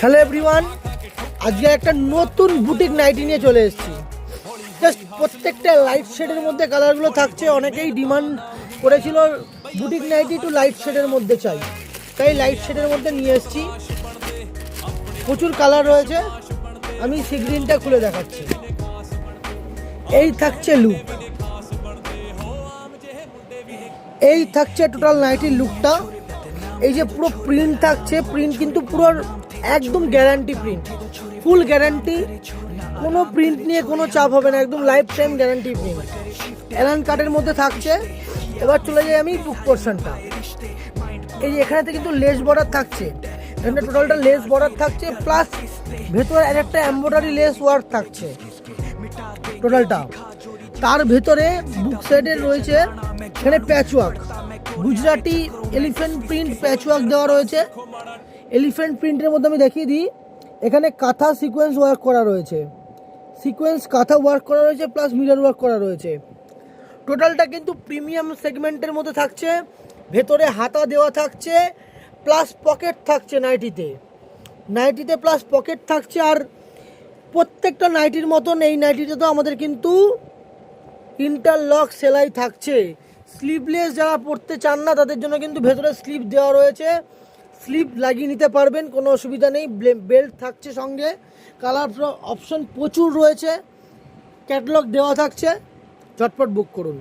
Hello everyone, আজকে একটা নতুন বুটিক নাইটি নিয়ে চলে এসেছি। জাস্ট প্রত্যেকটা লাইট শেডের মধ্যে কালারগুলো থাকছে। অনেকেই ডিমান্ড করেছিল বুটিক নাইটি একটু লাইট শেডের মধ্যে চাই, তাই লাইট শেডের মধ্যে নিয়ে এসেছি। প্রচুর কালার রয়েছে, আমি সি গ্রিনটা খুলে দেখাচ্ছি। এই থাকছে লুক, এই থাকছে টোটাল নাইটির লুকটা। এই যে পুরো প্রিন্ট থাকছে, প্রিন্ট কিন্তু পুরো একদম গ্যারান্টি প্রিন্ট, ফুল গ্যারান্টি, কোনো প্রিন্ট নিয়ে কোনো চাপ হবে না, একদম লাইফ টাইম গ্যারান্টি প্রিন্ট। অ্যালান কাটের মধ্যে থাকছে। এবার চলে যাই আমি বুক পোর্শনটা। এই যে এখানেতে কিন্তু লেস বর্ডার থাকছে, এখানে টোটালটা লেস বর্ডার থাকছে, প্লাস ভেতরে একটা এমব্রয়ডারি লেস ওয়ার্ক থাকছে টোটালটা। তার ভেতরে বুক সাইডে রয়েছে এখানে patchwork, Gujarati elephant print patchwork দেওয়া রয়েছে। এলিফ্যান্ট প্রিন্টের মধ্যে আমি দেখিয়ে দিই, এখানে কাঁথা সিকোয়েন্স ওয়ার্ক করা রয়েছে, সিকোয়েন্স কাঁথা ওয়ার্ক করা রয়েছে, প্লাস মিরর ওয়ার্ক করা রয়েছে। টোটালটা কিন্তু প্রিমিয়াম সেগমেন্টের মধ্যে থাকছে। ভেতরে হাতা দেওয়া থাকছে, প্লাস পকেট থাকছে নাইটিতে প্লাস পকেট থাকছে। আর প্রত্যেকটা নাইটির মতন এই নাইটিতে তো আমাদের কিন্তু ইন্টারলক সেলাই থাকছে। স্লিভলেস যারা পরতে চান না তাদের জন্য কিন্তু ভেতরে স্লিভ দেওয়া রয়েছে, স্লিভ লাগিয়ে নিতে পারবেন, কোনো অসুবিধা নেই। বেল্ট থাকছে সঙ্গে, কালার অপশন প্রচুর রয়েছে, ক্যাটালগ দেওয়া থাকছে। ঝটপট বুক করুন।